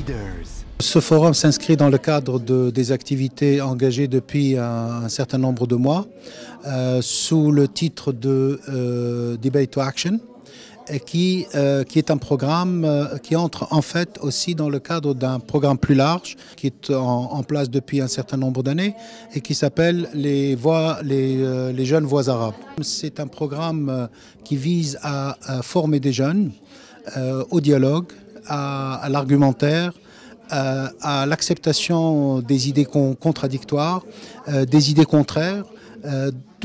Leaders. Ce forum s'inscrit dans le cadre des activités engagées depuis un certain nombre de mois sous le titre de Debate to Action, et qui est un programme qui entre en fait aussi dans le cadre d'un programme plus large qui est en place depuis un certain nombre d'années et qui s'appelle les jeunes voix arabes. C'est un programme qui vise à former des jeunes au dialogue, à l'argumentaire, à l'acceptation des idées contradictoires, des idées contraires,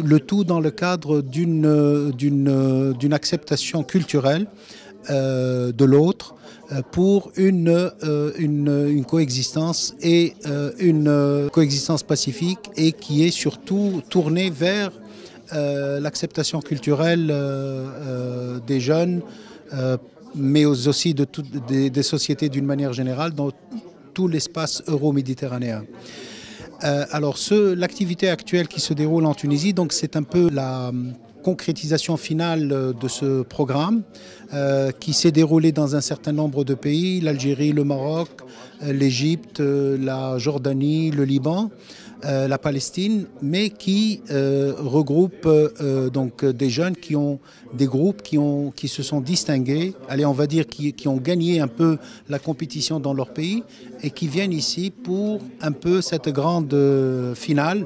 le tout dans le cadre d'une acceptation culturelle de l'autre pour une coexistence et une coexistence pacifique et qui est surtout tournée vers l'acceptation culturelle des jeunes, mais aussi des sociétés d'une manière générale dans tout l'espace euro-méditerranéen. Alors l'activité actuelle qui se déroule en Tunisie, donc c'est un peu la concrétisation finale de ce programme qui s'est déroulé dans un certain nombre de pays, l'Algérie, le Maroc, l'Égypte, la Jordanie, le Liban, la Palestine, mais qui regroupe donc des jeunes des groupes qui se sont distingués, on va dire qui ont gagné un peu la compétition dans leur pays et qui viennent ici pour un peu cette grande finale.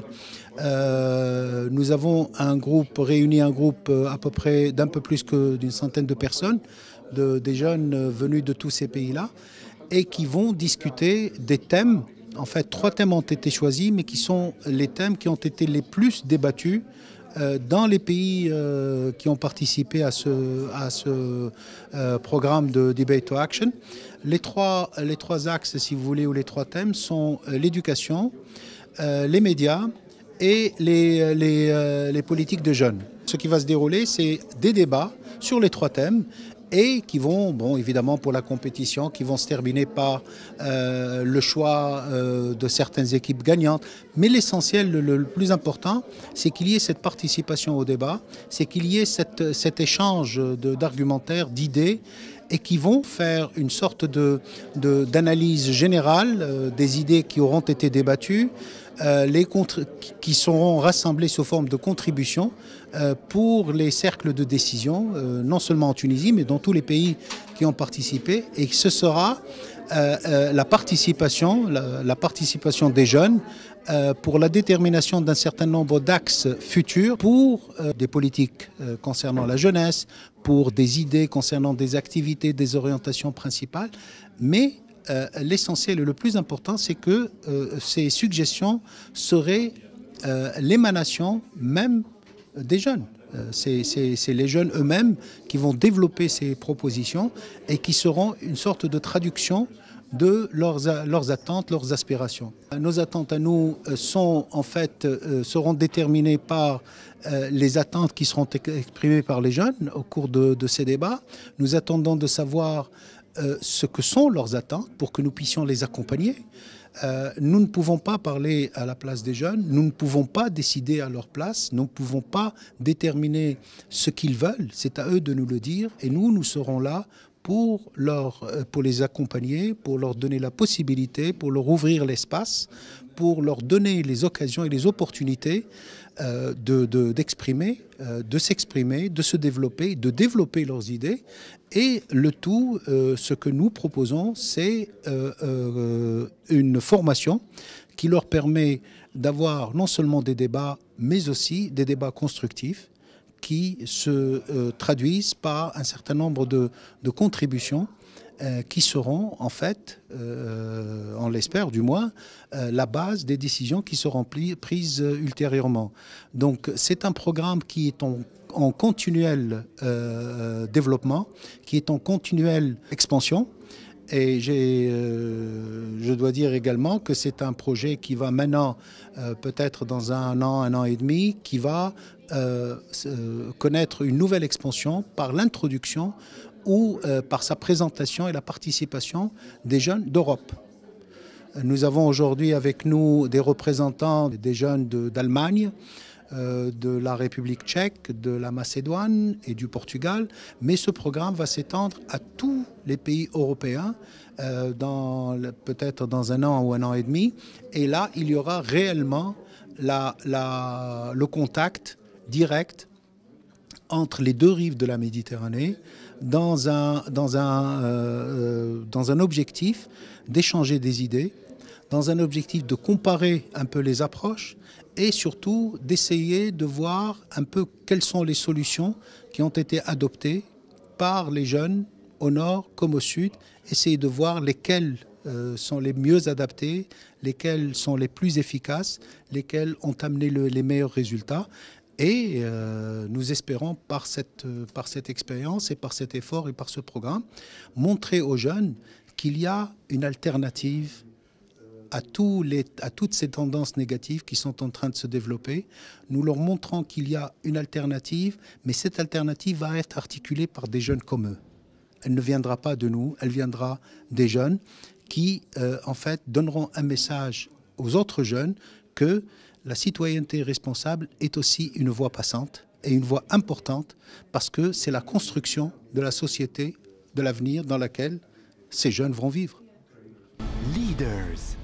Nous avons réuni un groupe à peu près d'un peu plus d'une centaine de personnes, des jeunes venus de tous ces pays-là, et qui vont discuter des thèmes. En fait, 3 thèmes ont été choisis, mais qui sont les thèmes qui ont été les plus débattus dans les pays qui ont participé à ce programme de Debate to Action. Les trois axes, si vous voulez, ou les 3 thèmes sont l'éducation, les médias et les politiques de jeunes. Ce qui va se dérouler, c'est des débats sur les 3 thèmes et qui vont, évidemment pour la compétition, qui vont se terminer par le choix de certaines équipes gagnantes. Mais l'essentiel, le plus important, c'est qu'il y ait cette participation au débat, c'est qu'il y ait cet échange d'argumentaires, d'idées, et qui vont faire une sorte d'analyse générale des idées qui auront été débattues, qui seront rassemblées sous forme de contributions pour les cercles de décision, non seulement en Tunisie, mais dans tous les pays qui ont participé. Et ce sera la participation des jeunes pour la détermination d'un certain nombre d'axes futurs pour des politiques concernant la jeunesse, pour des idées concernant des activités, des orientations principales, mais l'essentiel et le plus important, c'est que ces suggestions seraient l'émanation même des jeunes. C'est les jeunes eux-mêmes qui vont développer ces propositions et qui seront une sorte de traduction de leurs attentes, leurs aspirations. Nos attentes à nous seront déterminées par les attentes qui seront exprimées par les jeunes au cours de ces débats. Nous attendons de savoir ce que sont leurs attentes pour que nous puissions les accompagner. Nous ne pouvons pas parler à la place des jeunes, nous ne pouvons pas décider à leur place, nous ne pouvons pas déterminer ce qu'ils veulent, c'est à eux de nous le dire et nous serons là pour les accompagner, pour leur donner la possibilité, pour leur ouvrir l'espace, pour leur donner les occasions et les opportunités d'exprimer, de s'exprimer, de se développer, de développer leurs idées. Et le tout, ce que nous proposons, c'est une formation qui leur permet d'avoir non seulement des débats, mais aussi des débats constructifs qui se traduisent par un certain nombre de contributions qui seront en fait, on l'espère du moins, la base des décisions qui seront prises ultérieurement. Donc c'est un programme qui est en continuel développement, qui est en continuelle expansion. Et je dois dire également que c'est un projet qui va maintenant, peut-être dans un an et demi, qui va connaître une nouvelle expansion par l'introduction ou par sa présentation et la participation des jeunes d'Europe. Nous avons aujourd'hui avec nous des représentants des jeunes d'Allemagne, de la République tchèque, de la Macédoine et du Portugal. Mais ce programme va s'étendre à tous les pays européens peut-être dans 1 an ou 1 an et demi. Et là, il y aura réellement le contact direct entre les 2 rives de la Méditerranée dans un objectif d'échanger des idées, dans un objectif de comparer un peu les approches et surtout d'essayer de voir un peu quelles sont les solutions qui ont été adoptées par les jeunes au nord comme au sud, essayer de voir lesquelles sont les mieux adaptées, lesquelles sont les plus efficaces, lesquelles ont amené les meilleurs résultats. Et nous espérons par cette expérience et par cet effort et par ce programme montrer aux jeunes qu'il y a une alternative à toutes ces tendances négatives qui sont en train de se développer. Nous leur montrons qu'il y a une alternative, mais cette alternative va être articulée par des jeunes comme eux. Elle ne viendra pas de nous, elle viendra des jeunes qui, en fait, donneront un message aux autres jeunes que la citoyenneté responsable est aussi une voie passante et une voie importante parce que c'est la construction de la société de l'avenir dans laquelle ces jeunes vont vivre. Leaders.